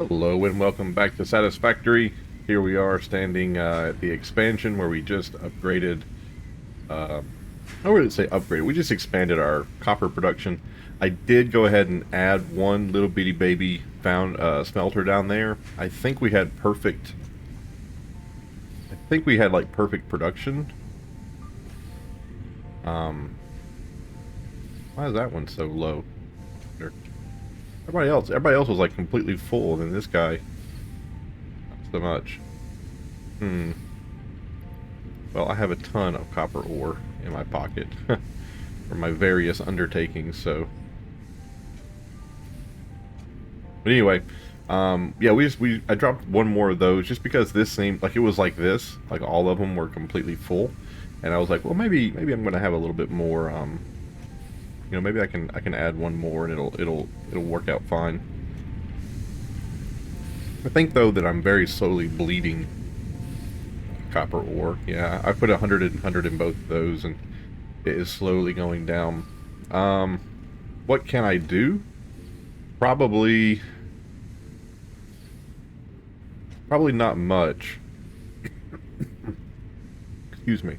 Hello and welcome back to Satisfactory. Here we are standing at the expansion where we just upgraded. Uh, I wouldn't say upgraded. We just expanded our copper production. I did go ahead and add one little bitty baby found smelter down there. I think we had perfect. I think we had like perfect production. Um, why is that one so low? Everybody else was like completely full, and then this guy, not so much. Hmm. Well, I have a ton of copper ore in my pocket for my various undertakings, so. But anyway, yeah, I dropped one more of those just because this seemed like it was like this, like all of them were completely full, and I was like, well, maybe I'm gonna have a little bit more, maybe I can add one more and it'll work out fine. I think though that I'm very slowly bleeding copper ore. Yeah, I put 100 in both of those, and it is slowly going down. What can I do? Probably not much. Excuse me.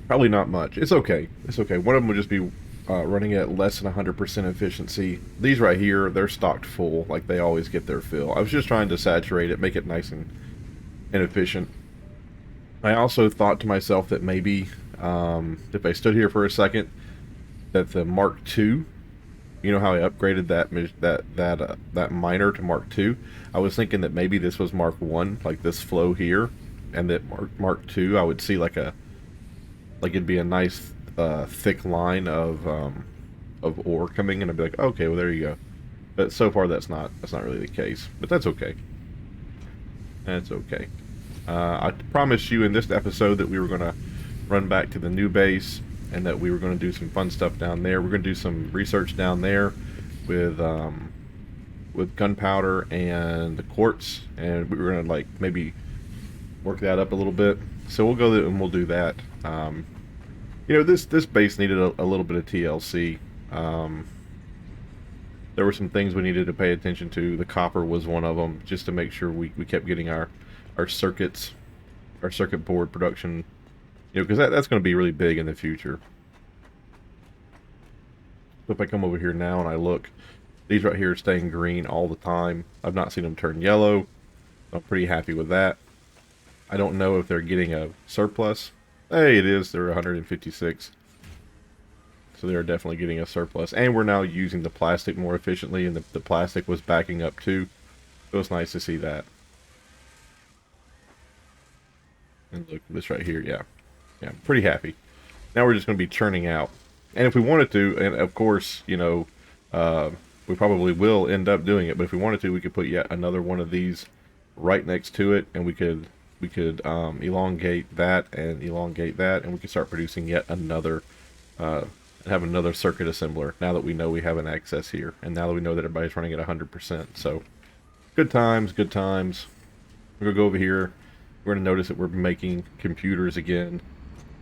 Probably not much. It's okay. It's okay. One of them would just be running at less than 100% efficiency. These right here, they're stocked full, like they always get their fill. I was just trying to saturate it, make it nice and efficient. I also thought to myself that maybe if I stood here for a second, that the Mark II, you know how I upgraded that miner to Mark II. I was thinking that maybe this was Mark I, like this flow here, and that Mark II, I would see like it'd be a nice thick line of ore coming, and I'd be like, okay, well there you go. But so far that's not really the case. But that's okay. That's okay. I promised you in this episode that we were going to run back to the new base and that we were going to do some fun stuff down there. We're going to do some research down there with gunpowder and the quartz, and we were going to like maybe work that up a little bit. So we'll go and we'll do that. This base needed a little bit of TLC. There were some things we needed to pay attention to. The copper was one of them, just to make sure we kept getting our circuit board production, because that's going to be really big in the future. So if I come over here now and I look, these right here are staying green all the time. I've not seen them turn yellow. I'm pretty happy with that. I don't know if they're getting a surplus. Hey, it is. They're 156. So they're definitely getting a surplus. And we're now using the plastic more efficiently, and the plastic was backing up too. It was nice to see that. And look, this right here, yeah. Yeah, pretty happy. Now we're just going to be churning out. And if we wanted to, and of course, we probably will end up doing it, but if we wanted to, we could put yet another one of these right next to it, and we could elongate that, and we could start producing yet another, have another circuit assembler, now that we know we have an access here, and now that we know that everybody's running at 100%. So, good times, good times. We're going to go over here. We're going to notice that we're making computers again.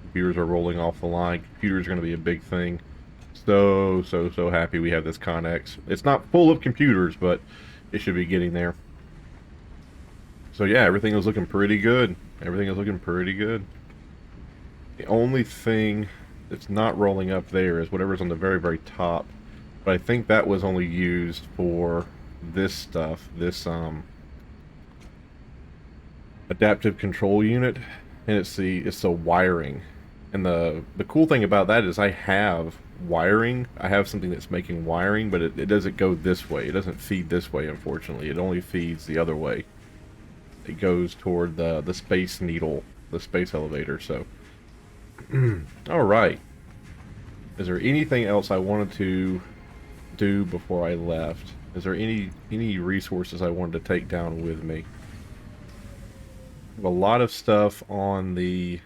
Computers are rolling off the line. Computers are going to be a big thing. So happy we have this Connex. It's not full of computers, but it should be getting there. So yeah, everything is looking pretty good. Everything is looking pretty good. The only thing that's not rolling up there is whatever's on the very, very top. But I think that was only used for this stuff. This adaptive control unit. And it's the wiring. And the cool thing about that is I have wiring. I have something that's making wiring, but it doesn't go this way. It doesn't feed this way, unfortunately. It only feeds the other way. It goes toward the space needle, the space elevator. So, all right. Is there anything else I wanted to do before I left? Is there any resources I wanted to take down with me? I have a lot of stuff on the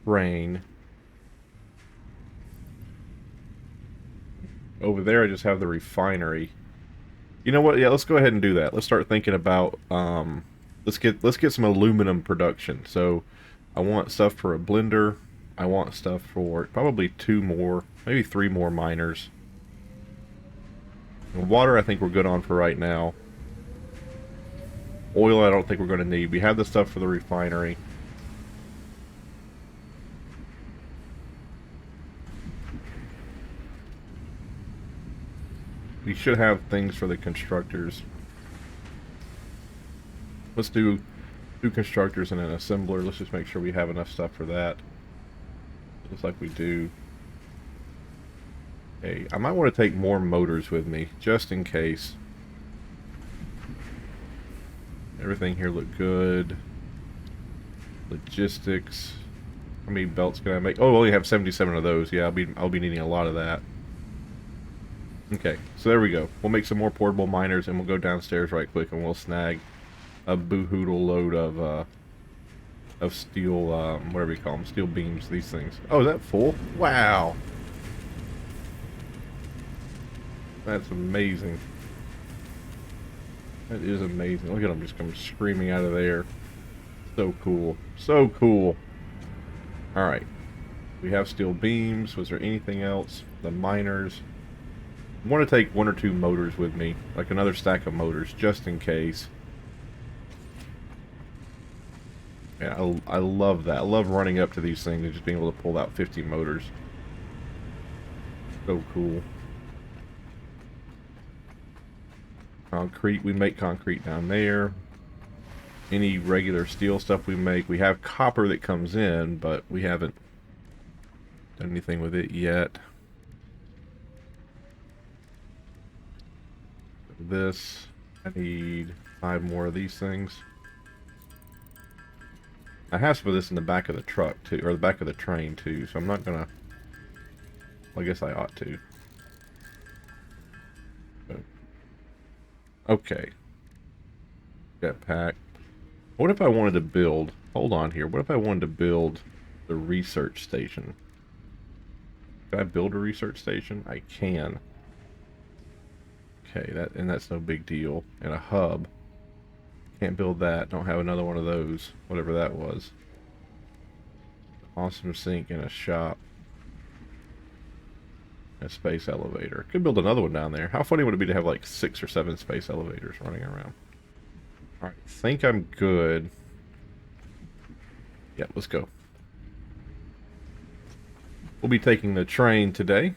train. Over there, I just have the refinery. You know what? Yeah, let's go ahead and do that. Let's start thinking about let's get some aluminum production. So I want stuff for a blender. I want stuff for probably 2 more, maybe 3 more miners. And water, I think we're good on for right now. Oil, I don't think we're going to need. We have the stuff for the refinery. We should have things for the constructors. Let's do two constructors and an assembler. Let's just make sure we have enough stuff for that. Looks like we do. Hey, I might want to take more motors with me, just in case. Everything here looked good. Logistics. How many belts can I make? Oh, we only have 77 of those. Yeah, I'll be needing a lot of that. Okay, so there we go. We'll make some more portable miners, and we'll go downstairs right quick, and we'll snag a boohoodle load of steel, whatever you call them, steel beams. These things. Oh, is that full? Wow, that's amazing. That is amazing. Look at them just come screaming out of there. So cool. So cool. Alright. We have steel beams. Was there anything else? The miners. I want to take one or two motors with me. Like another stack of motors, just in case. Yeah, I love that. I love running up to these things and just being able to pull out 50 motors. So cool. Concrete, we make concrete down there. Any regular steel stuff we make. We have copper that comes in, but we haven't done anything with it yet. This, I need 5 more of these things. I have to put this in the back of the truck too, or the back of the train too, so I'm not gonna, well, I guess I ought to. Okay. Jetpack. What if I wanted to build, hold on here, what if I wanted to build the research station? Can I build a research station? I can. Okay, that's no big deal. And a hub. Can't build that. Don't have another one of those. Whatever that was. Awesome sink and a shop. A space elevator. Could build another one down there. How funny would it be to have like 6 or 7 space elevators running around? Alright, think I'm good. Yeah, let's go. We'll be taking the train today.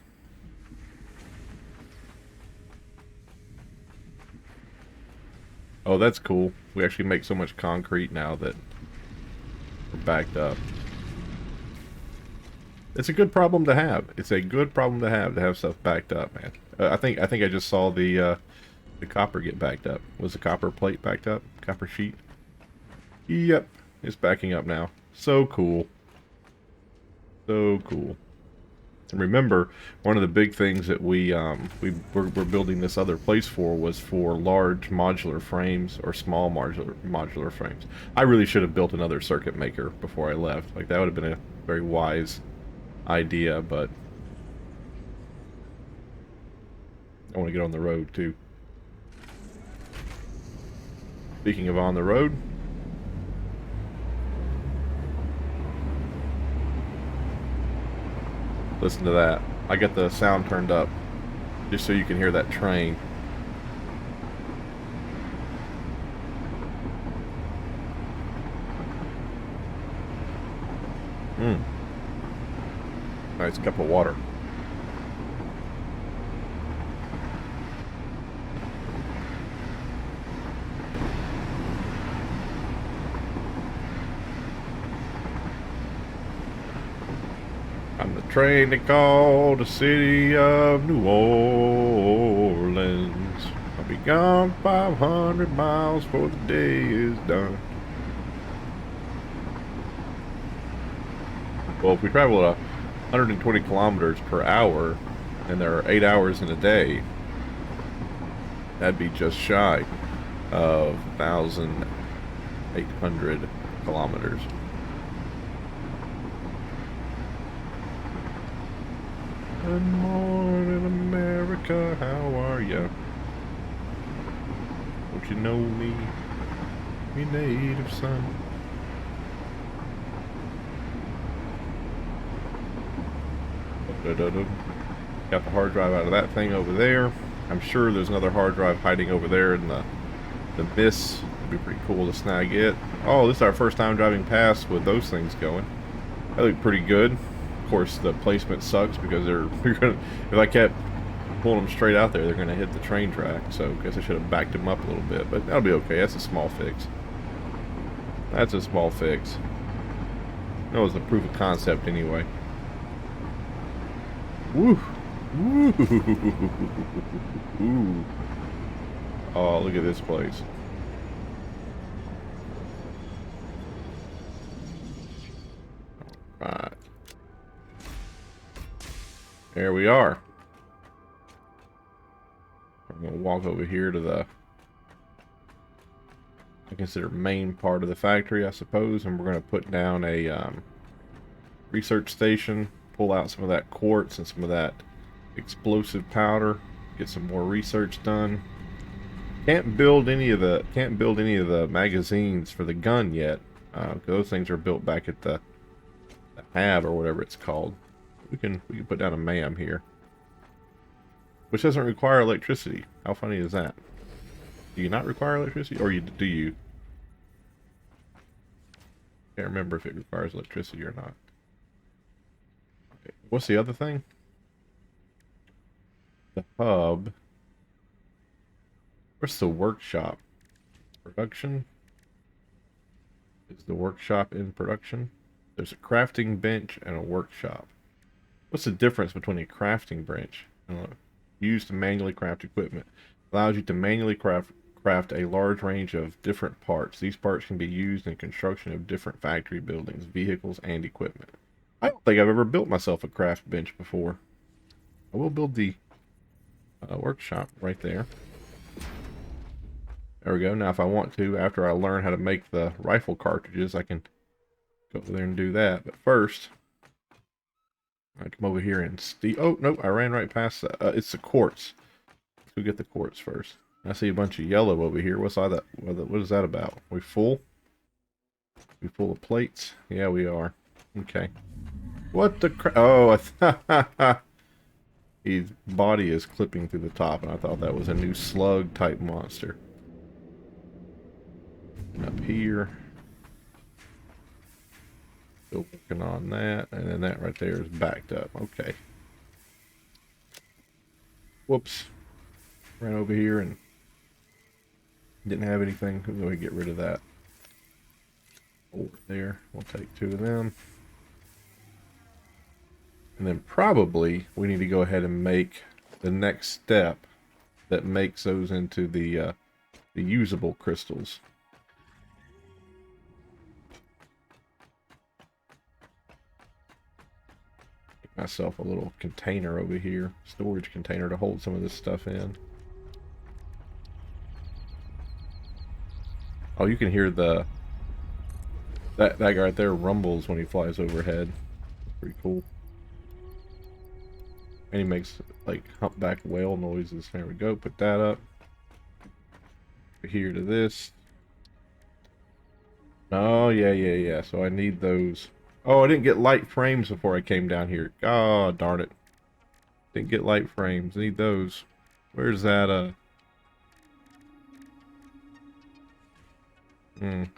Oh, that's cool. We actually make so much concrete now that we're backed up. It's a good problem to have. It's a good problem to have stuff backed up, man. I think I just saw the copper get backed up. Was the copper plate backed up? Copper sheet? Yep, it's backing up now. So cool. So cool. And remember, one of the big things that we're building this other place for was for large modular frames or small modular frames. I really should have built another circuit maker before I left. Like that would have been a very wise idea, but I want to get on the road too. Speaking of on the road, listen to that. I got the sound turned up just so you can hear that train. Nice cup of water. I'm the train they call the city of New Orleans. I'll be gone 500 miles before the day is done. Well, if we travel at 120 kilometers per hour, and there are 8 hours in a day, that'd be just shy of 1,800 kilometers. Good morning, America, how are ya? Don't you know me, me native son? Got the hard drive out of that thing over there. I'm sure there's another hard drive hiding over there in the mist. It'd be pretty cool to snag it. Oh, this is our first time driving past with those things going. They look pretty good. Of course, the placement sucks because they're gonna, if I kept pulling them straight out there, they're gonna hit the train track. So I guess I should have backed them up a little bit, but that'll be okay. That's a small fix. That's a small fix. That was a proof of concept anyway. Woo! Woo! Ooh. Oh, look at this place. Right. There we are. I'm going to walk over here to the, I consider main part of the factory, I suppose, and we're going to put down a research station, pull out some of that quartz and some of that explosive powder, get some more research done. Can't build any of the magazines for the gun yet. Those things are built back at the hab or whatever it's called. We can put down a MAM here, which doesn't require electricity. How funny is that? Do you not require electricity, or do you? Can't remember if it requires electricity or not. Okay. What's the other thing? The hub. Where's the workshop? Production? Is the workshop in production? There's a crafting bench and a workshop. What's the difference between a crafting bench? Used to manually craft equipment. Allows you to manually craft a large range of different parts. These parts can be used in construction of different factory buildings, vehicles, and equipment. I don't think I've ever built myself a craft bench before. I will build the workshop right there. There we go. Now if I want to, after I learn how to make the rifle cartridges, I can go over there and do that. But first, I come over here and steal. Oh, nope, I ran right past that. It's the quartz. Let's go get the quartz first. I see a bunch of yellow over here. What's all that? What is that about? We full? We full of plates? Yeah, we are. Okay. What the crap? Oh, his body is clipping through the top, and I thought that was a new slug type monster. And up here. Still working on that, and then that right there is backed up. Okay. Whoops. Ran over here and didn't have anything. We're going to get rid of that. Over there. We'll take 2 of them. And then probably we need to go ahead and make the next step that makes those into the usable crystals. Make myself a little container over here, storage container to hold some of this stuff in. Oh, you can hear that guy right there rumbles when he flies overhead. Pretty cool. And he makes like humpback whale noises. There we go. Put that up. Here to this. Oh yeah. So I need those. Oh, I didn't get light frames before I came down here. Oh, darn it. Didn't get light frames. Need those. Where's that?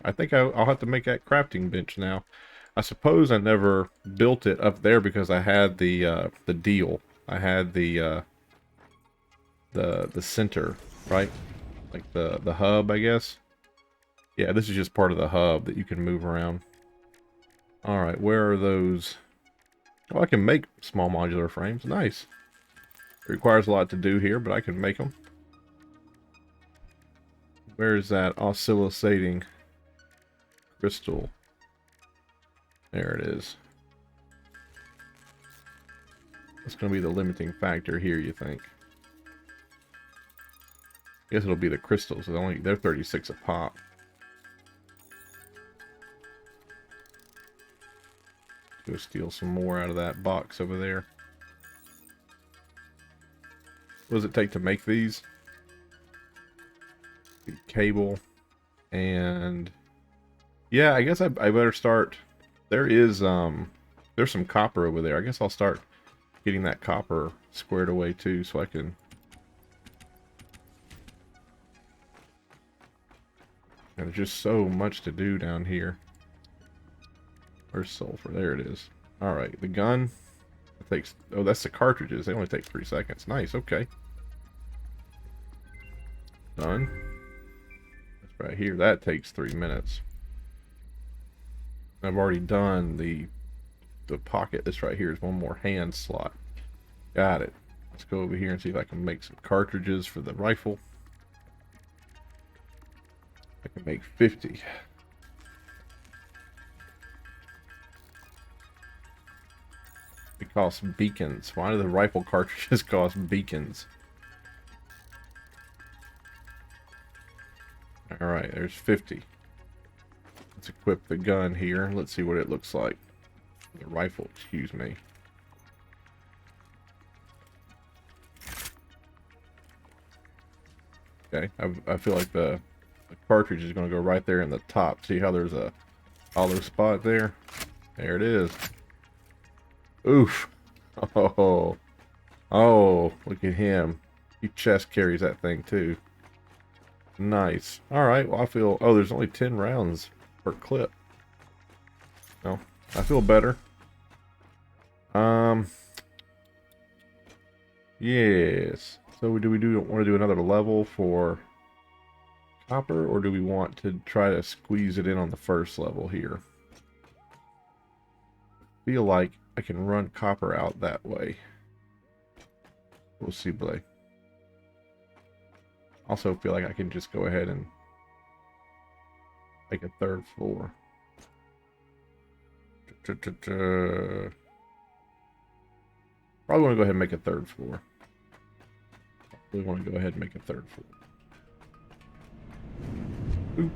I think I'll have to make that crafting bench now. I suppose I never built it up there because I had the deal. I had the center, right? Like the hub, I guess. Yeah, this is just part of the hub that you can move around. All right, where are those? Oh, I can make small modular frames. Nice. It requires a lot to do here, but I can make them. Where is that oscillating crystal? There it is. What's going to be the limiting factor here, you think? I guess it'll be the crystals. They're 36 a pop. Go steal some more out of that box over there. What does it take to make these? The cable. And yeah, I guess I better start. There's some copper over there. I guess I'll start getting that copper squared away too, so I can And there's just so much to do down here. Where's sulfur? There it is. Alright, the gun. It takes... Oh, that's the cartridges. They only take 3 seconds. Nice, okay. Done. That's right here. That takes 3 minutes. I've already done the pocket. This right here is one more hand slot. Got it. Let's go over here and see if I can make some cartridges for the rifle. I can make 50. It costs beacons. Why do the rifle cartridges cost beacons? Alright, there's 50. Let's equip the gun here. Let's see what it looks like. The rifle, excuse me. Okay, I feel like the cartridge is going to go right there in the top. See how there's a hollow spot there? There it is. Oof. Oh. Oh, look at him. He chest carries that thing too. Nice. Alright, well I feel... Oh, there's only 10 rounds per clip. No, I feel better. Yes. So do we want to do another level for copper, or do we want to try to squeeze it in on the first level here? I feel like I can run copper out that way. We'll see, Blay. Also feel like I can just go ahead and make a third floor. Probably want to go ahead and make a third floor. We want to go ahead and make a third floor. Oop.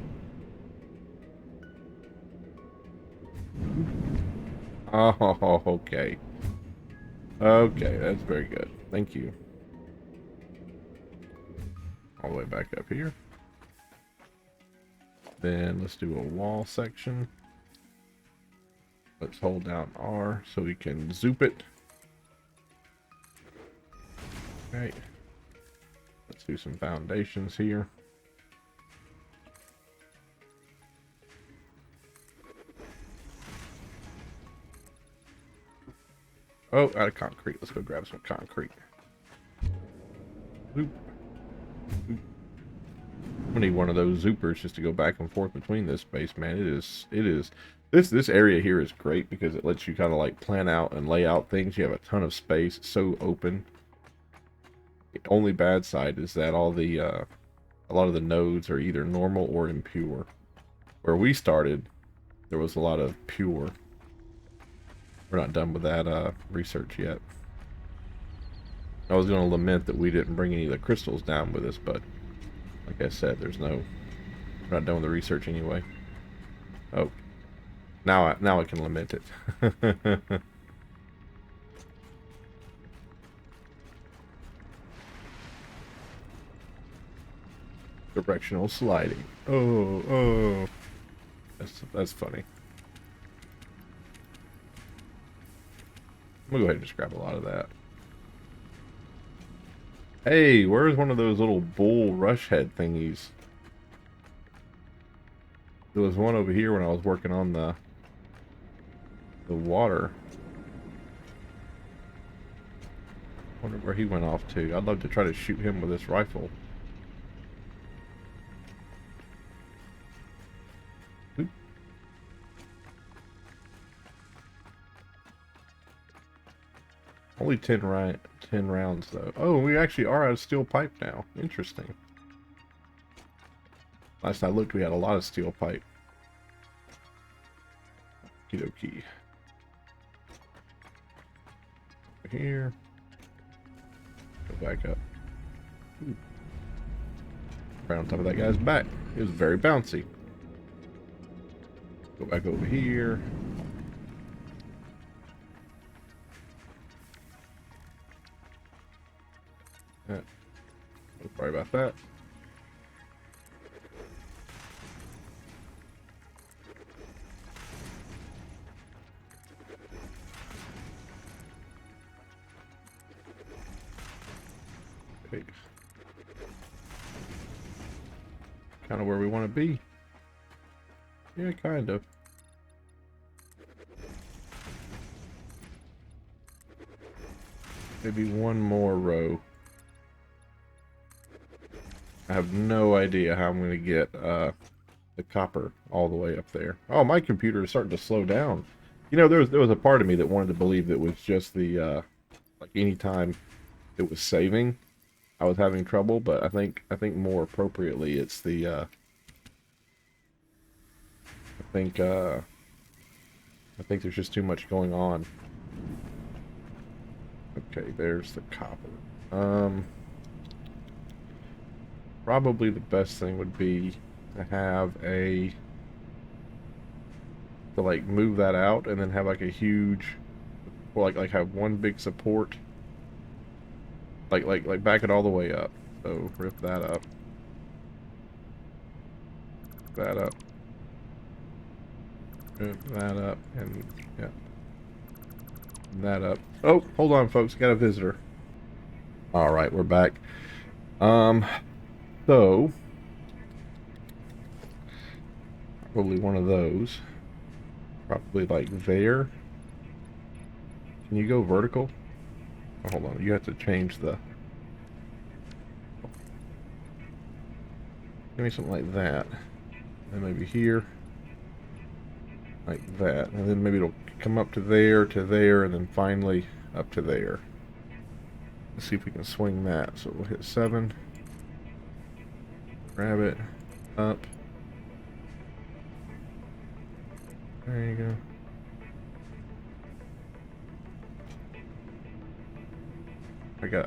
Oh, okay. Okay, that's very good. Thank you. All the way back up here. Then let's do a wall section. Let's hold down R so we can zoop it. Okay. Let's do some foundations here. Oh, out of concrete. Let's go grab some concrete. Zoop. Zoop. I need one of those zoopers just to go back and forth between this space, man. This area here is great because it lets you kind of like plan out and lay out things. You have a ton of space. It's so open. The only bad side is that all the a lot of the nodes are either normal or impure. Where we started, there was a lot of pure. We're not done with that research yet. I was going to lament that we didn't bring any of the crystals down with us, but like I said, we're not done with the research anyway. Oh, now I can lament it. Directional sliding. Oh, that's funny. I'm gonna go ahead and just grab a lot of that. Hey, where's one of those little bull rush head thingies? There was one over here when I was working on the water. Wonder where he went off to. I'd love to try to shoot him with this rifle. Oop. Only 10 rounds though. Oh, we actually are out of steel pipe now. Interesting. Last I looked, we had a lot of steel pipe. Okie dokie. Over here. Go back up. Ooh. Right on top of that guy's back. It was very bouncy. Go back over here. Sorry about that. Okay. Kind of where we want to be. Yeah, kind of. Maybe one more row. I have no idea how I'm going to get the copper all the way up there. Oh, my computer is starting to slow down. You know, there was a part of me that wanted to believe that it was just the like anytime it was saving, I was having trouble. But I think more appropriately, it's the I think uh, I think there's just too much going on. Okay, there's the copper. Probably the best thing would be to have to like move that out and then have like a huge, well, like have one big support, like back it all the way up. So rip that up, rip that up, and yeah, that up. Oh, hold on, folks, got a visitor. All right, we're back. Um, so probably one of those, probably like there. Can you go vertical? Oh, hold on, you have to change the. Give me something like that. And maybe here. Like that. And then maybe it'll come up to there, and then finally up to there. Let's see if we can swing that. So we'll hit 7. Grab it. Up. There you go.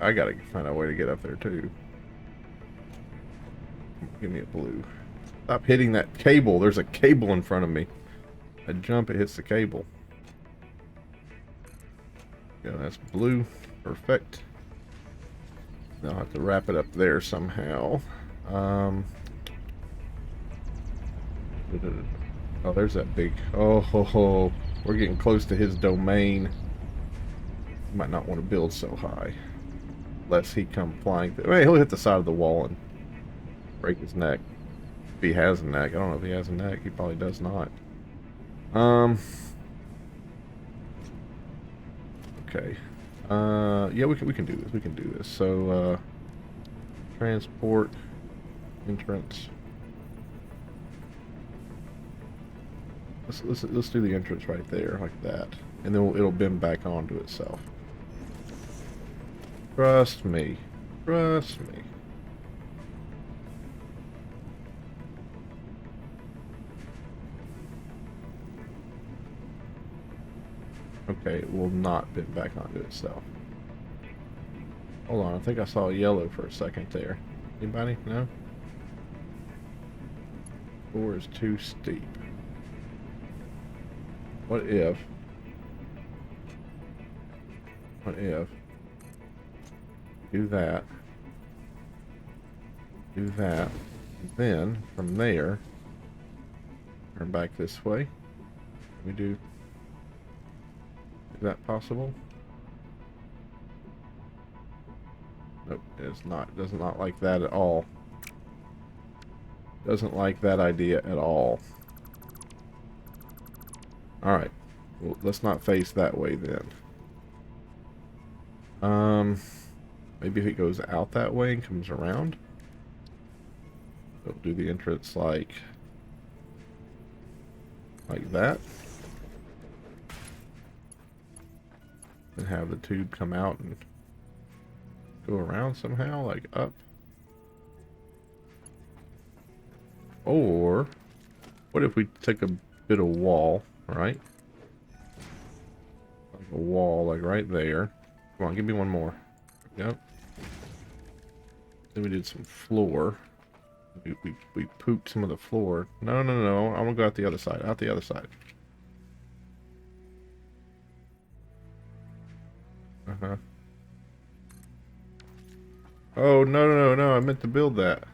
I gotta find a way to get up there too. Give me a blue. Stop hitting that cable. There's a cable in front of me. I jump, it hits the cable. Yeah, that's blue. Perfect. Now I'll have to wrap it up there somehow. Oh, there's that big. Oh, ho, ho. We're getting close to his domain. Might not want to build so high. Lest he come flying. I mean, he'll hit the side of the wall and break his neck. If he has a neck. I don't know if he has a neck. He probably does not. Okay. Yeah, we can do this. We can do this. So, transport, entrance. Let's do the entrance right there, like that, and then it'll bend back onto itself. Trust me. Trust me. Okay, it will not bend back onto itself. Hold on, I think I saw yellow for a second there. Anybody? No? 4 is too steep. What if? What if? Do that. Do that. And then, from there, turn back this way. We do. Is that possible? Nope, it's not. Does not like that at all. Doesn't like that idea at all. Alright. Well, let's not face that way then. Maybe if it goes out that way and comes around. We'll do the entrance like that. And have the tube come out and go around somehow, like up. Or, what if we took a bit of wall, right? Like a wall, like right there. Come on, give me one more. Yep. Then we did some floor. We pooped some of the floor. No, no, no, I want to go out the other side. Out the other side. Uh-huh. Oh, no, no, no, no, I meant to build that.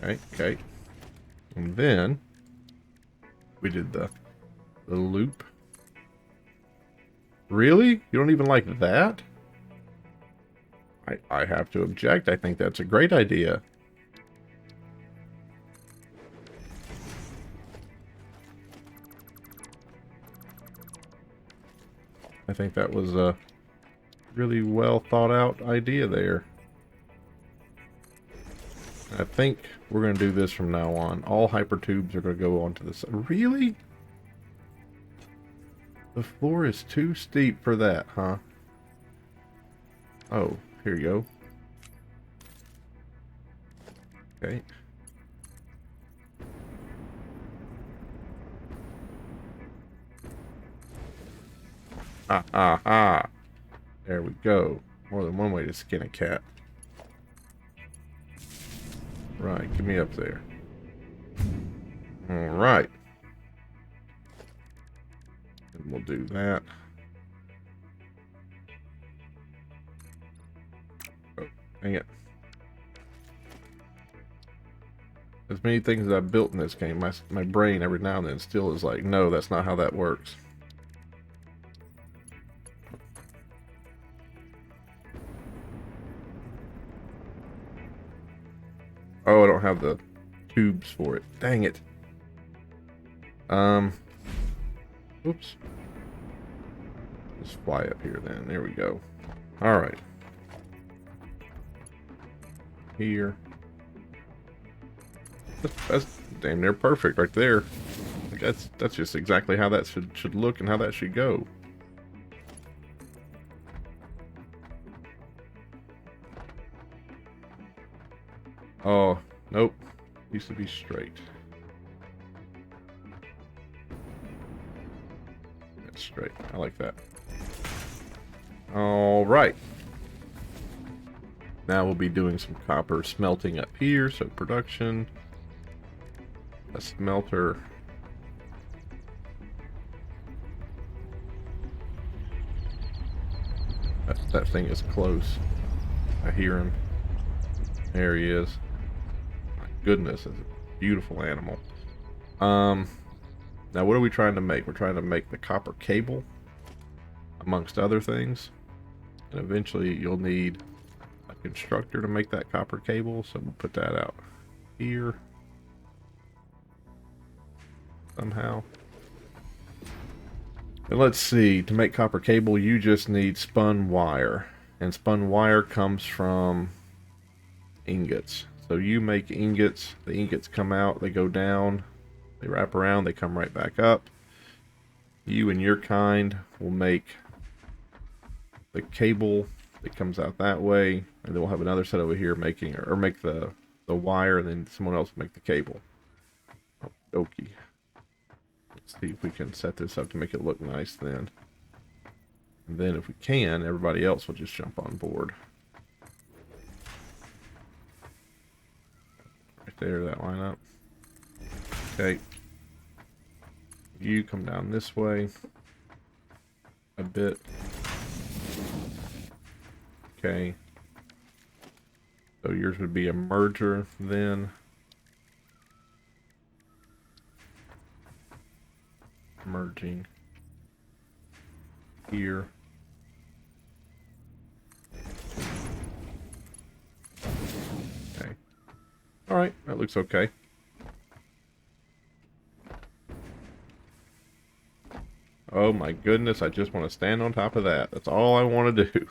Okay, okay. And then we did the loop. Really? You don't even like that? I have to object. I think that's a great idea. I think that was a really well thought out idea there. I think we're going to do this from now on. All hypertubes are going to go onto the side. Really? The floor is too steep for that, huh? Oh, here you go. Okay. Ah, ah, ah. There we go. More than one way to skin a cat. Right, get me up there. Alright. And we'll do that. Oh, dang it. As many things as I've built in this game, my brain every now and then still is like, no, that's not how that works. Oh, I don't have the tubes for it. Dang it. Oops. Just fly up here then. There we go. Alright. Here. That's damn near perfect right there. That's just exactly how that should look and how that should go. Oh, nope. Needs to be straight. That's straight. I like that. Alright. Now we'll be doing some copper smelting up here. So production. A smelter. That thing is close. I hear him. There he is. My goodness, it's a beautiful animal. Now what are we trying to make? We're trying to make the copper cable, amongst other things. And eventually you'll need a constructor to make that copper cable, so we'll put that out here. Somehow. And let's see, to make copper cable you just need spun wire. And spun wire comes from ingots. So you make ingots, the ingots come out, they go down, they wrap around, they come right back up. You and your kind will make the cable that comes out that way, and then we'll have another set over here making, or make the wire, and then someone else will make the cable. Okie. Let's see if we can set this up to make it look nice then. And then if we can, everybody else will just jump on board. Right there, that line up. Okay. You come down this way a bit. Okay. So yours would be a merger then. Merging here. Okay. All right, that looks okay. Oh my goodness, I just want to stand on top of that. That's all I want to do.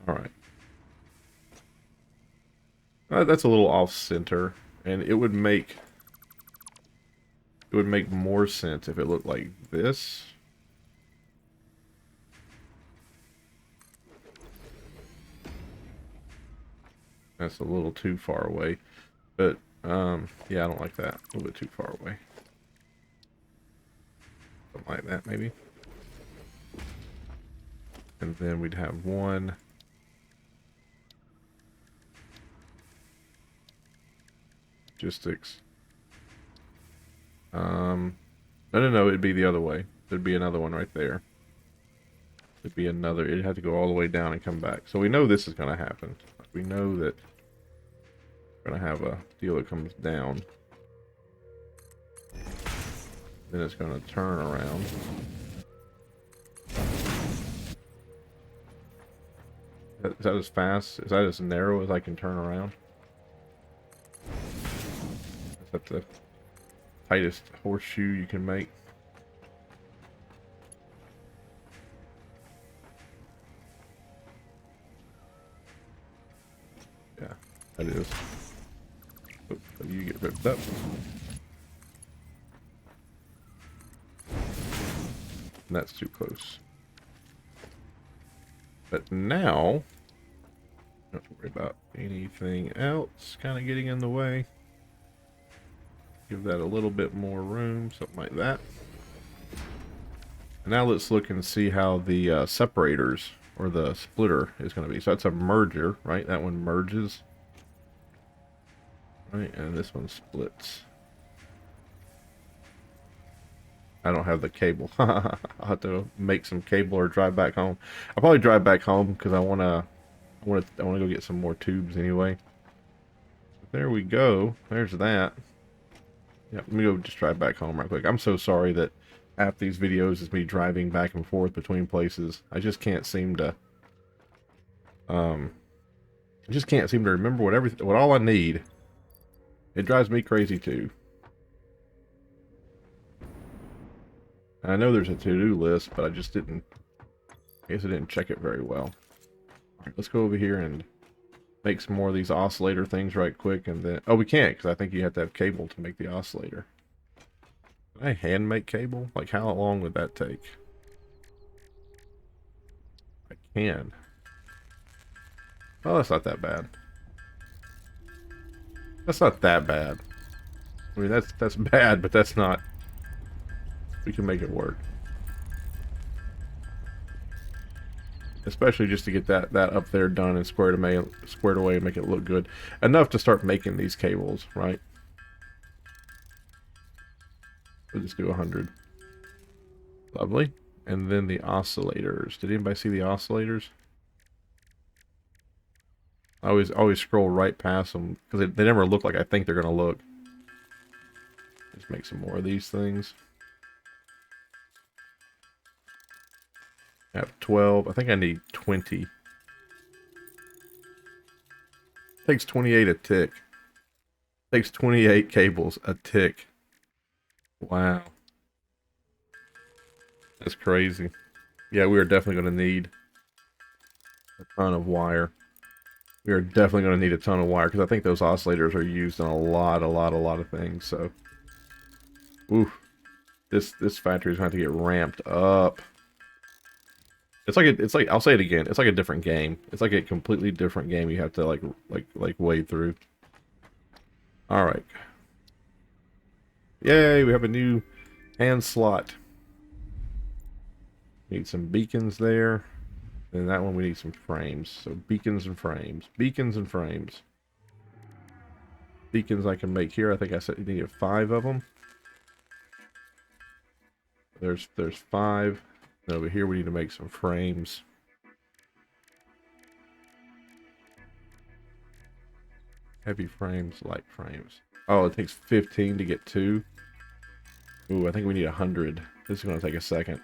All right. That's a little off center, and it would make more sense if it looked like this. That's a little too far away. But, yeah, I don't like that. A little bit too far away. Something like that, maybe. And then we'd have one. Logistics. No, it'd be the other way. There'd be another one right there. It'd be another, it'd have to go all the way down and come back. So we know this is going to happen. We know that we're going to have a deal that comes down. Then it's going to turn around. Is that as fast? Is that as narrow as I can turn around? Is that the tightest horseshoe you can make? Yeah, that is. Oops, so you get ripped up. And that's too close. But now, don't have to worry about anything else kind of getting in the way. Give that a little bit more room, something like that. And now let's look and see how the separators or the splitter is going to be. So that's a merger, right? That one merges. Right, and this one splits. I don't have the cable. I'll have to make some cable or drive back home. I'll probably drive back home because I wanna go get some more tubes anyway. There we go. There's that. Yeah, let me go just drive back home right quick. I'm so sorry that half these videos is me driving back and forth between places. I just can't seem to remember what all I need. It drives me crazy too. I know there's a to-do list, but I just didn't, I guess I didn't check it very well. Alright, let's go over here and make some more of these oscillator things right quick, and then, oh, we can't, because I think you have to have cable to make the oscillator. Can I hand make cable? Like, how long would that take? I can. Oh, that's not that bad. That's not that bad. I mean, that's bad, but that's not, we can make it work. Especially just to get that up there done and squared away and make it look good. Enough to start making these cables, right? We'll just do 100. Lovely. And then the oscillators. Did anybody see the oscillators? I always scroll right past them because they never look like I think they're going to look. Just make some more of these things. I have 12. I think I need 20. Takes 28 a tick. Takes 28 cables a tick. Wow. That's crazy. Yeah, we are definitely going to need a ton of wire. We are definitely going to need a ton of wire because I think those oscillators are used in a lot of things. So, oof, this factory is going to have to get ramped up. It's like I'll say it again. It's like a different game. It's like a completely different game. You have to like wade through. All right. Yay! We have a new hand slot. Need some beacons there. And that one we need some frames. So beacons and frames. Beacons and frames. Beacons I can make here. I think I said you need 5 of them. There's 5. And over here we need to make some frames. Heavy frames, light frames. Oh, it takes 15 to get 2. Ooh, I think we need 100. This is going to take a second.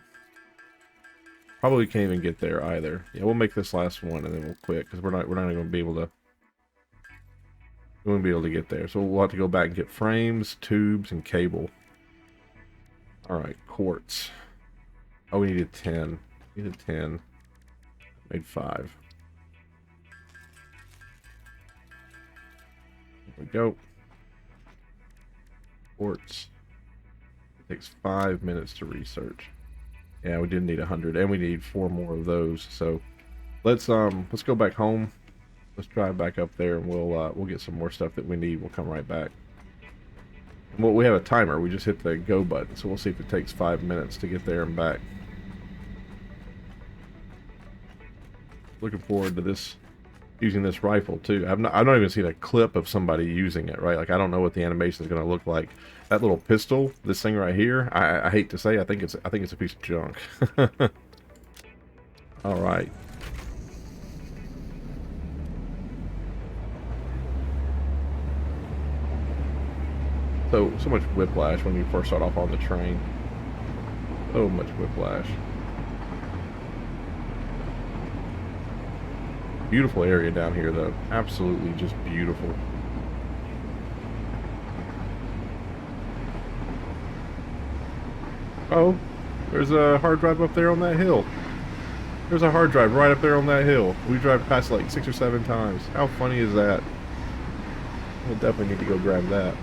Probably can't even get there either. Yeah, we'll make this last one and then we'll quit because we're not going to be able to. We won't be able to get there, so we'll have to go back and get frames, tubes, and cable. All right, quartz. Oh, we needed 10. We needed 10. Made 5. There we go. Quartz. It takes 5 minutes to research. Yeah, we did need 100, and we need 4 more of those. So let's go back home. Let's drive back up there, and we'll get some more stuff that we need. We'll come right back. And we have a timer. We just hit the go button, so we'll see if it takes 5 minutes to get there and back. Looking forward to this, using this rifle too. I've not even seen a clip of somebody using it, right? Like, I don't know what the animation is going to look like. That little pistol, this thing right here, I hate to say, I think it's a piece of junk. All right. So much whiplash when you first start off on the train. So much whiplash. Beautiful area down here, though. Absolutely just beautiful. Oh, there's a hard drive up there on that hill. There's a hard drive right up there on that hill. We drive past it like 6 or 7 times. How funny is that? We'll definitely need to go grab that.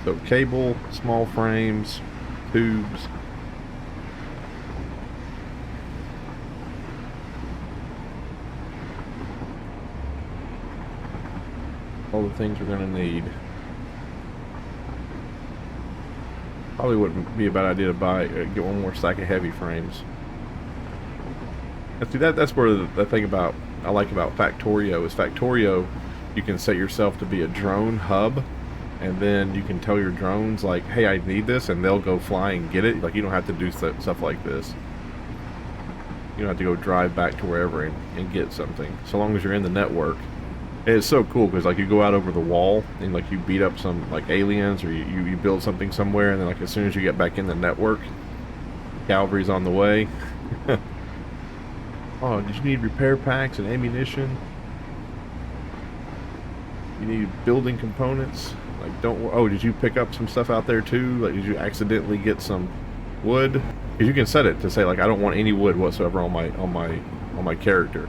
So cable, small frames, tubes. All the things we're going to need. Probably wouldn't be a bad idea to get one more stack of heavy frames. And see, that's where the thing I like about Factorio is Factorio, you can set yourself to be a drone hub, and then you can tell your drones like, hey, I need this, and they'll go fly and get it. Like, you don't have to do stuff like this. You don't have to go drive back to wherever and get something, so long as you're in the network. And it's so cool because like you go out over the wall and like you beat up some like aliens, or you build something somewhere, and then like as soon as you get back in the network, cavalry's on the way. Oh, did you need repair packs and ammunition? You need building components. Like, oh, did you pick up some stuff out there too? Like, did you accidentally get some wood? Because you can set it to say like, I don't want any wood whatsoever on my character.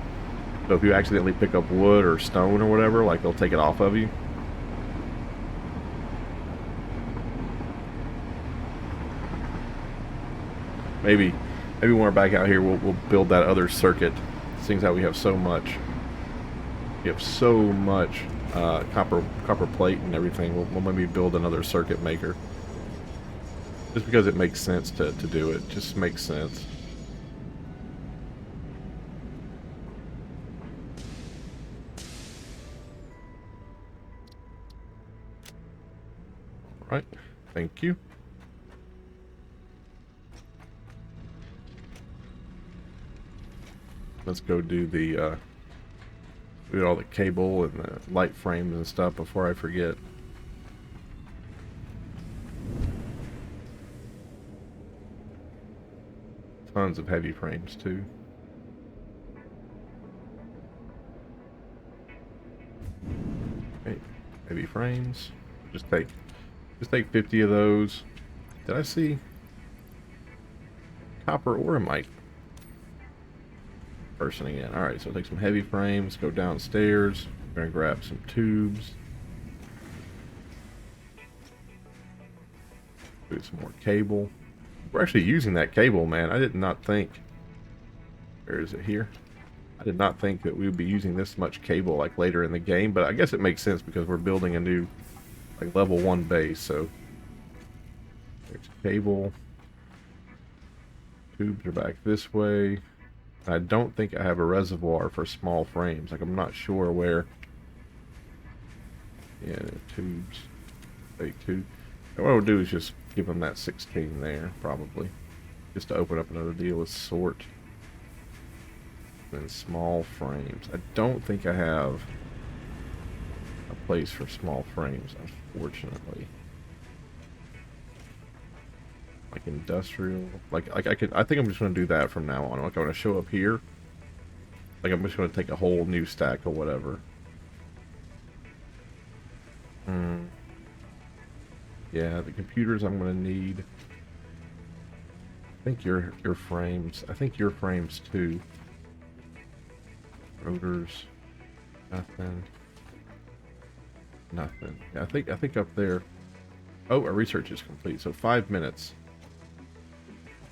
So if you accidentally pick up wood or stone or whatever, like they'll take it off of you. Maybe when we're back out here, we'll build that other circuit. Seeing how we have so much. We have so much copper plate and everything. We'll maybe build another circuit maker. Just because it makes sense to do it. Just makes sense. All right. Thank you. Let's go do all the cable and the light frames and stuff before I forget. Tons of heavy frames too. Okay, heavy frames. Just take 50 of those. Did I see copper oremite? Person again. Alright, so take some heavy frames, go downstairs. We're gonna grab some tubes. Do some more cable. We're actually using that cable, man. I did not think. Where is it here? I did not think that we would be using this much cable like later in the game, but I guess it makes sense because we're building a new like level 1 base, so there's cable. Tubes are back this way. I don't think I have a reservoir for small frames. Like, I'm not sure where. Yeah, tubes. Fake tube. And what we'll do is just give them that 16 there, probably. Just to open up another deal with sort. And small frames. I don't think I have a place for small frames, unfortunately. Like industrial, I think I'm just gonna do that from now on. Like, I'm gonna show up here. Like, I'm just gonna take a whole new stack or whatever. Yeah, the computers I'm gonna need. I think your frames. I think your frames too. Rotors. Nothing. Nothing. Yeah, I think up there. Oh, our research is complete. So 5 minutes.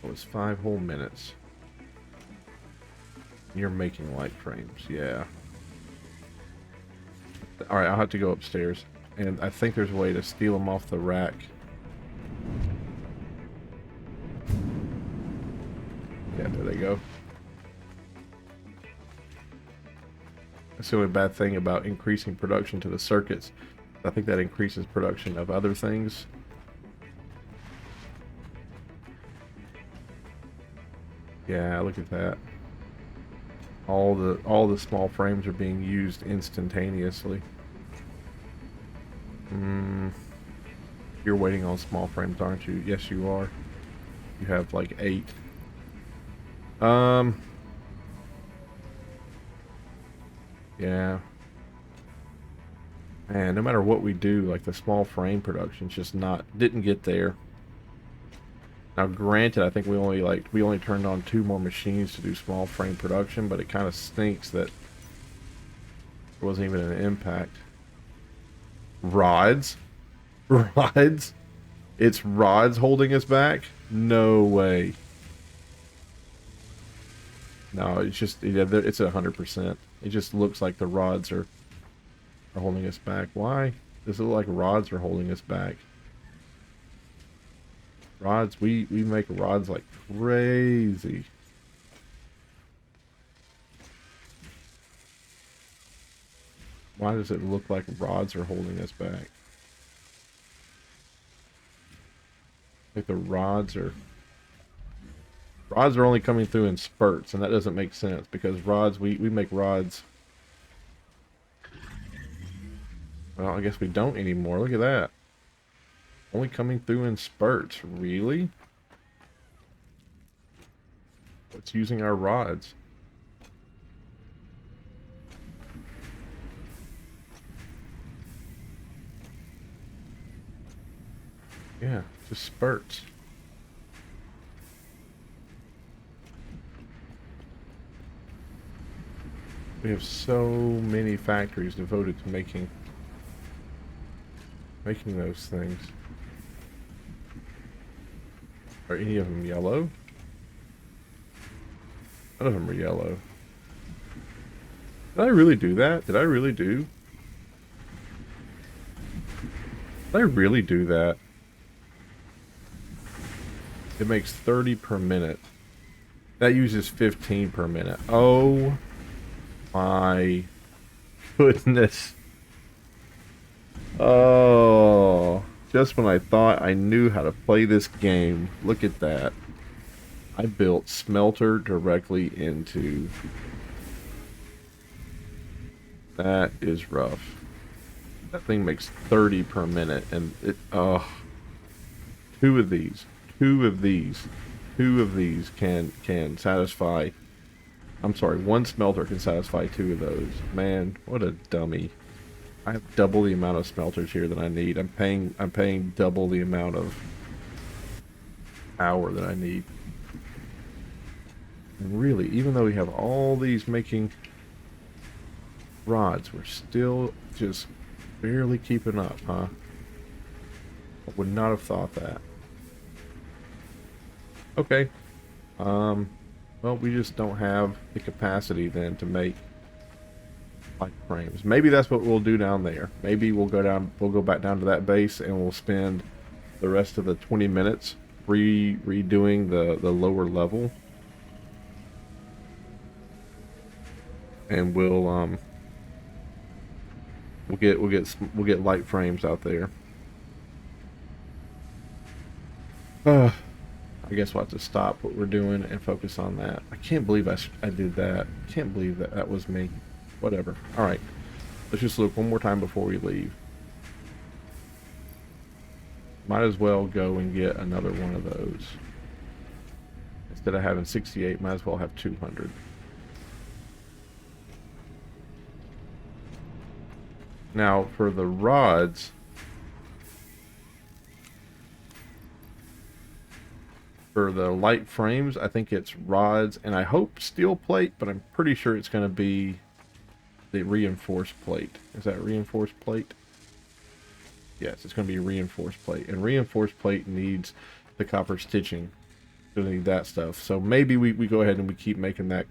It was 5 whole minutes. You're making light frames, yeah. Alright, I'll have to go upstairs. And I think there's a way to steal them off the rack. Yeah, there they go. That's the only bad thing about increasing production to the circuits. I think that increases production of other things. Yeah, look at that. All the small frames are being used instantaneously. You're waiting on small frames, aren't you? Yes, you are. You have like 8. Um, yeah. Man, no matter what we do, like the small frame production's just didn't get there. Now, granted, I think we only turned on 2 more machines to do small frame production, but it kind of stinks that there wasn't even an impact. Rods? Rods? It's rods holding us back? No way. No, it's just, yeah, it's 100%. It just looks like the rods are holding us back. Why does it look like rods are holding us back? Rods, we make rods like crazy. Why does it look like rods are holding us back? Like the rods are only coming through in spurts, and that doesn't make sense because rods, we make rods. Well, I guess we don't anymore. Look at that. Only coming through in spurts. Really? What's using our rods? Yeah, just spurts. We have so many factories devoted to making those things. Are any of them yellow? None of them are yellow. Did I really do that? Did I really do? Did I really do that? It makes 30 per minute. That uses 15 per minute. Oh my goodness. Oh, just when I thought I knew how to play this game, look at that. I built smelter directly into. That is rough. That thing makes 30 per minute, and it, oh, 2 of these, 2 of these, 2 of these can satisfy. I'm sorry, 1 smelter can satisfy 2 of those. Man, what a dummy. I have double the amount of smelters here that I need. I'm paying double the amount of power that I need. And really, even though we have all these making rods, we're still just barely keeping up, huh? I would not have thought that. Okay. Well, we just don't have the capacity then to make light frames. Maybe that's what we'll do down there. Maybe we'll go back down to that base and we'll spend the rest of the 20 minutes redoing the lower level. And we'll get light frames out there. I guess we'll have to stop what we're doing and focus on that. I can't believe I did that. I can't believe that was me. Whatever. Alright. Let's just look one more time before we leave. Might as well go and get another one of those. Instead of having 68, might as well have 200. Now, for the rods, for the light frames, I think it's rods, and I hope steel plate, but I'm pretty sure it's going to be the reinforced plate. Is that reinforced plate? Yes, it's going to be reinforced plate, and reinforced plate needs the copper stitching. Going to need that stuff. So maybe we go ahead and we keep making that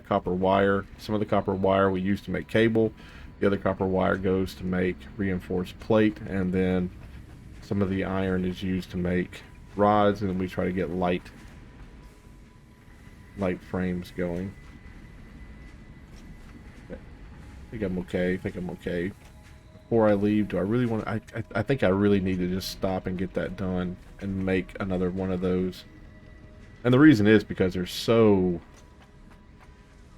copper wire. Some of the copper wire we use to make cable. The other copper wire goes to make reinforced plate, and then some of the iron is used to make rods, and then we try to get light frames going. I think I'm okay. Before I leave, do I really want to? I think I really need to just stop and get that done and make another one of those. And the reason is because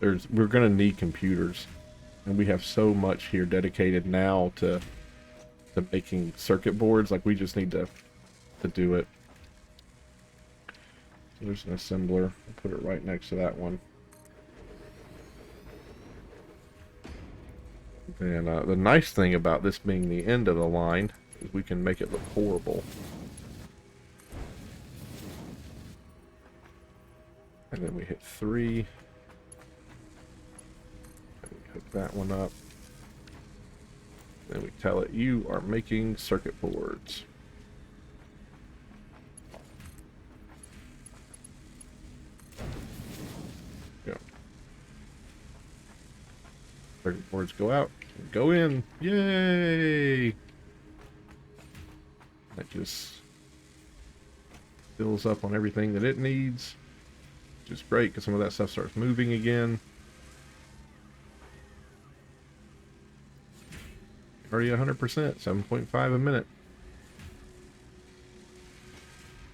we're gonna need computers. And we have so much here dedicated now to making circuit boards. Like, we just need to do it. There's an assembler. I'll put it right next to that one. And the nice thing about this being the end of the line is we can make it look horrible. And then we hit 3. And we hook that one up. Then we tell it, you are making circuit boards. Go. Circuit boards go out. Go in. Yay! That just fills up on everything that it needs. Which is great because some of that stuff starts moving again. Already 100%, 7.5 a minute.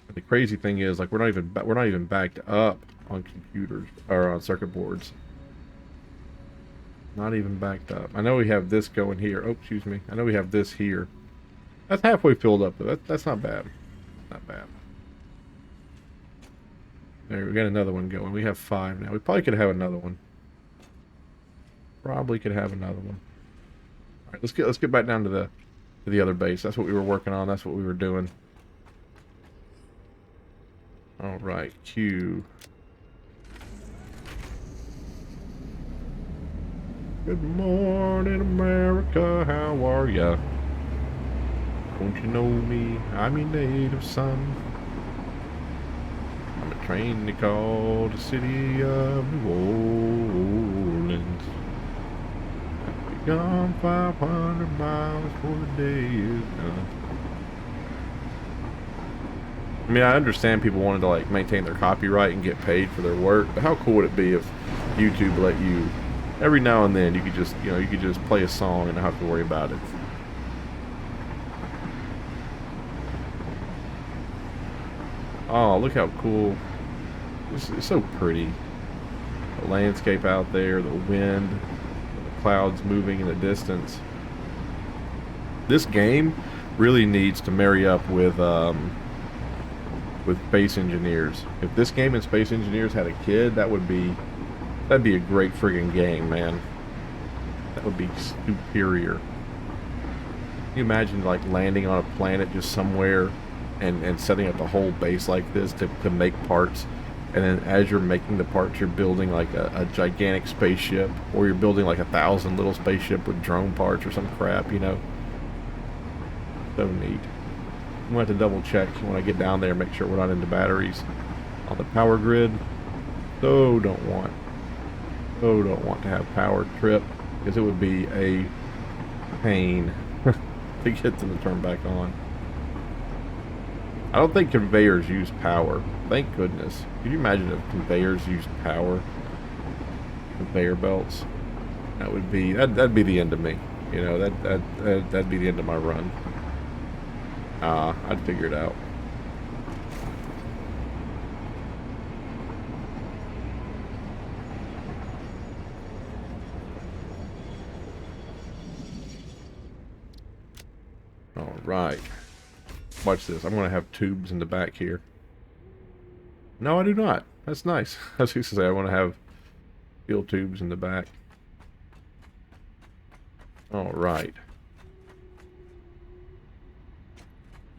And the crazy thing is, like, we're not even backed up on computers or on circuit boards. Not even backed up. I know we have this going here. Oh, excuse me. I know we have this here. That's halfway filled up, though. That's not bad. Not bad. There, we got another one going. We have 5 now. We probably could have another one. Probably could have another one. All right, let's get back down to the other base. That's what we were working on. That's what we were doing. All right, Q. Good morning, America. How are ya? Don't you know me? I'm your native son. I'm a train they call the city of New Orleans. I've been gone 500 miles before the day is done. I mean, I understand people wanted to like maintain their copyright and get paid for their work, but how cool would it be if YouTube let you every now and then you could just, you could just play a song and not have to worry about it. Oh, look how cool. It's so pretty. The landscape out there, the wind, the clouds moving in the distance. This game really needs to marry up with Space Engineers. If this game and Space Engineers had a kid, that'd be a great friggin' game, man. That would be superior. Can you imagine like landing on a planet just somewhere and setting up a whole base like this to make parts, and then as you're making the parts you're building like a gigantic spaceship, or you're building like 1,000 little spaceship with drone parts or some crap, So neat. I'm going to have to double check when I get down there, make sure we're not into batteries on the power grid. Don't want to have power trip, because it would be a pain to get them to turn back on. I don't think conveyors use power. Thank goodness. Could you imagine if conveyors used power? Conveyor belts. That'd be the end of me. That'd be the end of my run. I'd figure it out. All right. Watch this. I'm going to have tubes in the back here. No, I do not. That's nice. I was going to say I want to have steel tubes in the back. All right.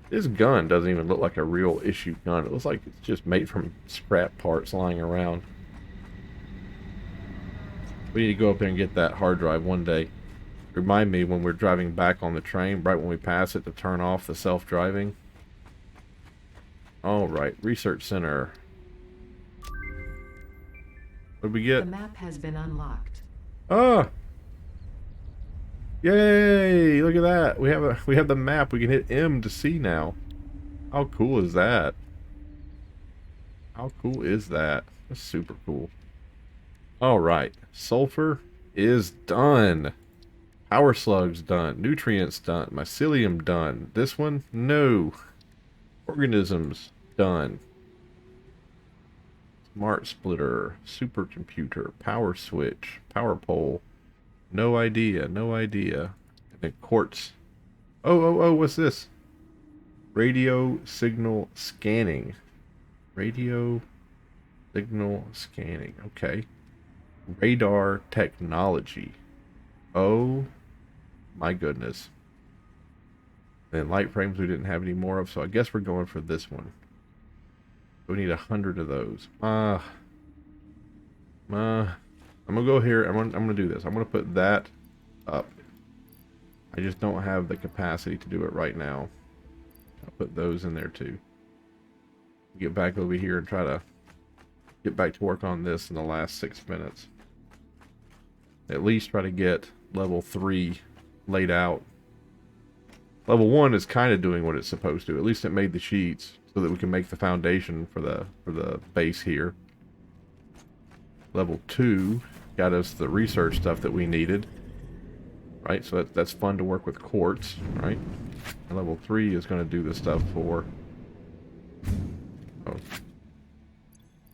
This gun doesn't even look like a real issue gun. It looks like it's just made from scrap parts lying around. We need to go up there and get that hard drive one day. Remind me when we're driving back on the train, right when we pass it, to turn off the self-driving. Alright, Research Center. What did we get? The map has been unlocked. Ah! Yay! Look at that. We have the map. We can hit M to see now. How cool is that? How cool is that? That's super cool. Alright, sulfur is done. Power slug's done. Nutrients done. Mycelium done. This one, no. Organisms done. Smart splitter. Supercomputer. Power switch. Power pole. No idea. No idea. And then quartz. Oh, what's this? Radio signal scanning. Radio Signal scanning. Okay. Radar technology. Oh my goodness. And light frames we didn't have any more of, so I guess we're going for this one. We need 100 of those. I'm gonna go here. I'm gonna do this. I'm gonna put that up. I just don't have the capacity to do it right now. I'll put those in there too. Get back over here and try to get back to work on this in the last 6 minutes. At least try to get level 3 laid out. Level 1 is kind of doing what it's supposed to. At least it made the sheets so that we can make the foundation for the base here. Level 2 got us the research stuff that we needed. Right, so that's fun to work with quartz, right? And level 3 is going to do the stuff for... Oh.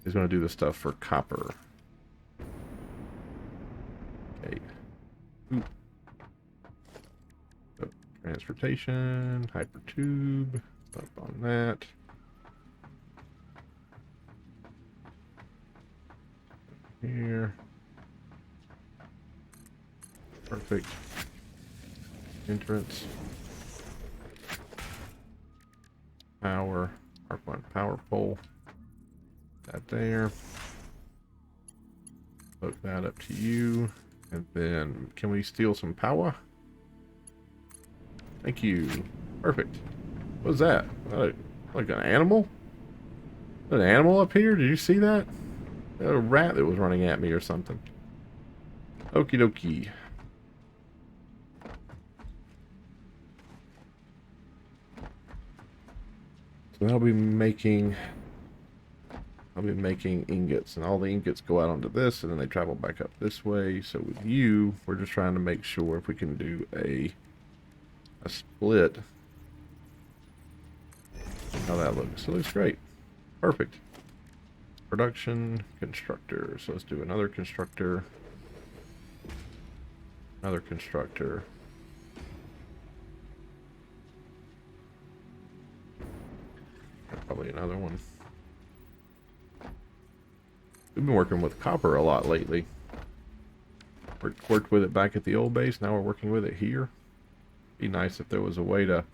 Is going to do the stuff for copper. Okay. Ooh. So, transportation, hypertube, stuff on that. Here. Perfect. Entrance. Power. Power pole. That there. Hook that up to you. And then, can we steal some power? Thank you. Perfect. What was that? Like an animal? An animal up here? Did you see that? A rat that was running at me or something. Okie dokie. So I'll be making ingots, and all the ingots go out onto this, and then they travel back up this way. So with you, we're just trying to make sure if we can do a split. How that looks. It looks great. Perfect. Production constructor. So let's do another constructor. Another constructor. Probably another one. We've been working with copper a lot lately. Worked with it back at the old base. Now we're working with it here. Be nice if there was a way to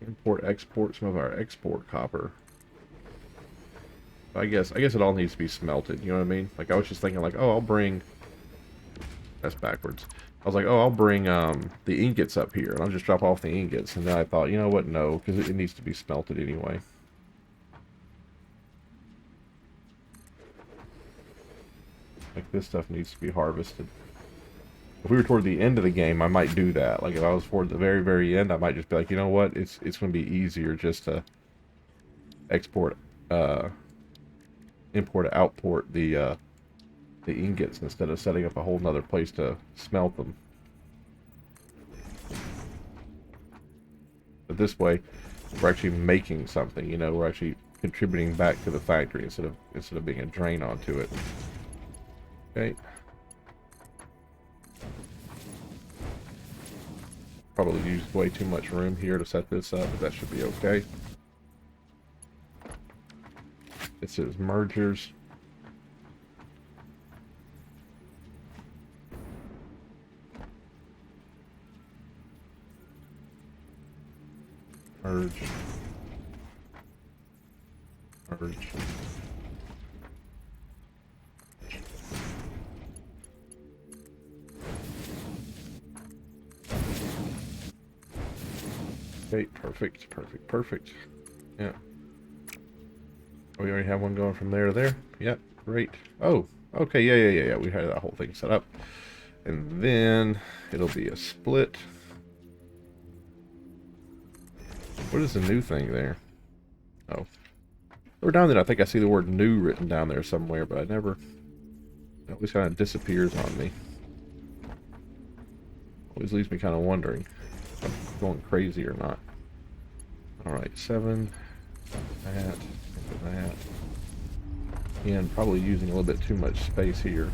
import, export some of our export copper. I guess it all needs to be smelted. You know what I mean? Like I was just thinking, like, oh, I'll bring. That's backwards. I was like, oh, I'll bring the ingots up here, and I'll just drop off the ingots. And then I thought, you know what? No, because it needs to be smelted anyway. Like this stuff needs to be harvested. If we were toward the end of the game, I might do that. Like if I was toward the very, very end, I might just be like, you know what? It's going to be easier just to export, import, outport the ingots instead of setting up a whole nother place to smelt them. But this way, we're actually making something. You know, we're actually contributing back to the factory instead of being a drain onto it. Okay. Probably used way too much room here to set this up, but that should be okay. It says mergers. Merge. Merge. Okay, perfect, perfect, perfect. Yeah. We already have one going from there to there. Yep, great. Oh, okay, yeah. We had that whole thing set up. And then it'll be a split. What is the new thing there? Oh. Over down there, I think I see the word new written down there somewhere, but I never... It always kind of disappears on me. Always leaves me kind of wondering if I'm going crazy or not. Alright, 7. That. That. And probably using a little bit too much space here.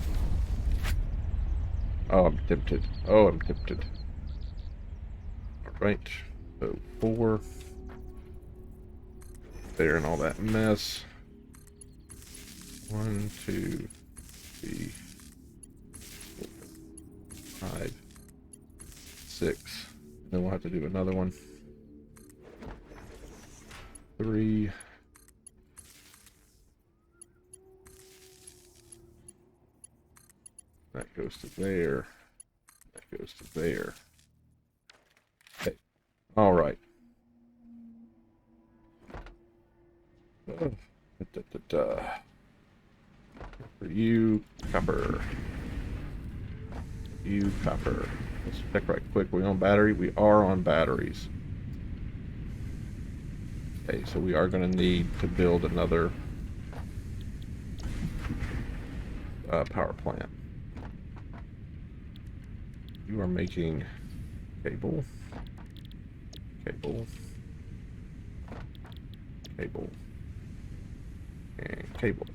Oh, I'm tempted. Oh, I'm tempted. Alright. So 4. There and all that mess. 1, 2, 3, 4, 5, 6. Then we'll have to do another one. 3. That goes to there. That goes to there. Okay. All right. For you, copper. You, copper. Let's check right quick. Are we on battery? We are on batteries. Okay, so we are going to need to build another power plant. You are making cable, cable, cable, and cable.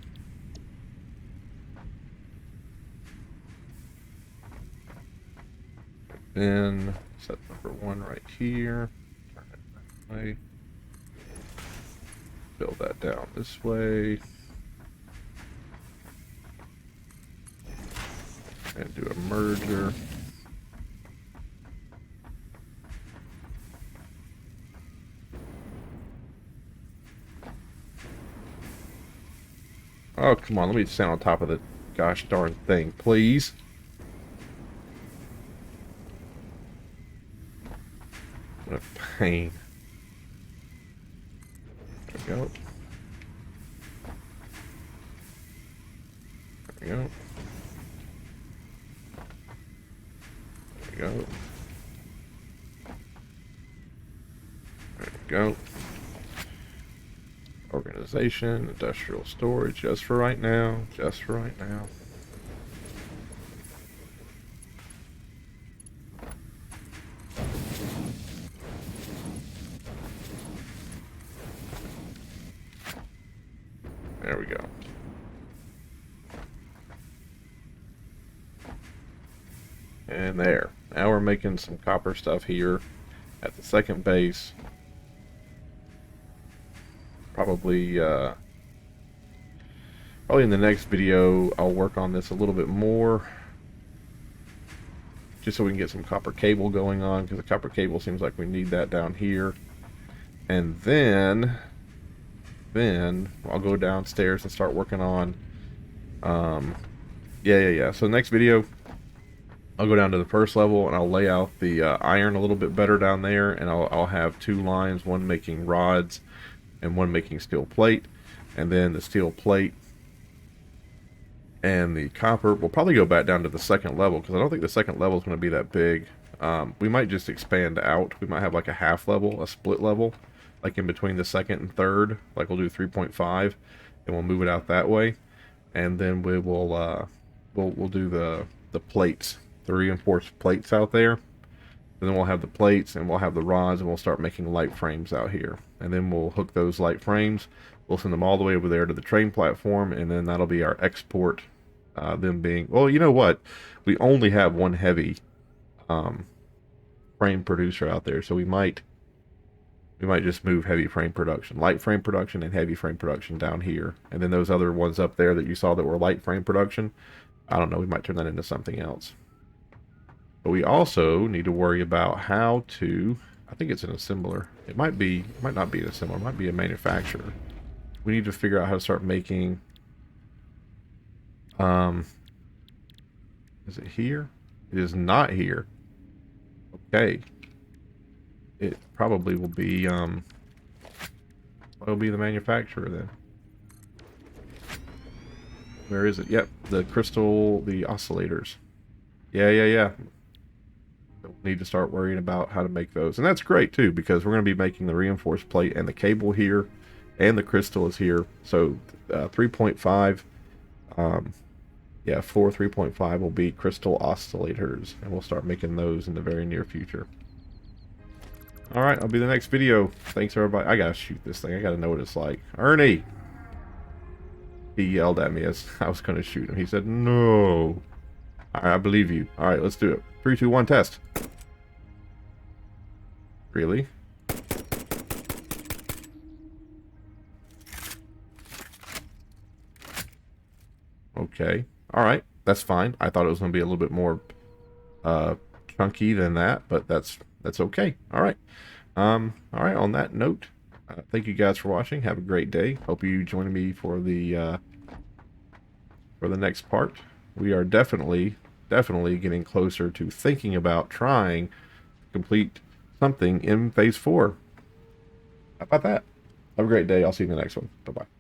Then set number 1 right here. Turn it that way. Build that down this way. And do a merger. Oh, come on. Let me stand on top of the gosh darn thing, please. What a pain. There we go. There we go. There we go. There we go. Organization, industrial storage, just for right now. Just for right now. There we go. And there. Now we're making some copper stuff here at the second base. Probably in the next video I'll work on this a little bit more, just so we can get some copper cable going on, because the copper cable seems like we need that down here. And then I'll go downstairs and start working on so next video I'll go down to the first level and I'll lay out the iron a little bit better down there, and I'll have 2 lines, one making rods and one making steel plate. And then the steel plate and the copper will probably go back down to the second level, because I don't think the second level is going to be that big. We might just expand out. We might have like a half level, a split level, like in between the second and third. Like we'll do 3.5 and we'll move it out that way. And then we will we'll do the plates, the reinforced plates out there. And then we'll have the plates and we'll have the rods, and we'll start making light frames out here. And then we'll hook those light frames. We'll send them all the way over there to the train platform, and then that'll be our export. Them being, well, you know what? We only have one heavy frame producer out there, so we might just move heavy frame production, light frame production, and heavy frame production down here. And then those other ones up there that you saw that were light frame production, I don't know, we might turn that into something else. But we also need to worry about how to, I think it's an assembler. It might not be an assembler, it might be a manufacturer. We need to figure out how to start making, is it here? It is not here. Okay. It probably will be, it'll be the manufacturer then. Where is it? Yep, the crystal, the oscillators. Yeah. We'll need to start worrying about how to make those. And that's great too, because we're going to be making the reinforced plate and the cable here, and the crystal is here. So 3.5, floor 3.5 will be crystal oscillators, and we'll start making those in the very near future. Alright, I'll be the next video. Thanks everybody. I gotta shoot this thing. I gotta know what it's like. Ernie! He yelled at me as I was gonna shoot him. He said, no. Alright, I believe you. Alright, let's do it. 3, 2, 1, test. Really? Okay. All right. That's fine. I thought it was going to be a little bit more uh, chunky than that, but that's okay. All right. All right. On that note, thank you guys for watching. Have a great day. Hope you join me for the next part. We are definitely getting closer to thinking about trying to complete something in phase 4. How about that? Have a great day. I'll see you in the next one. Bye bye.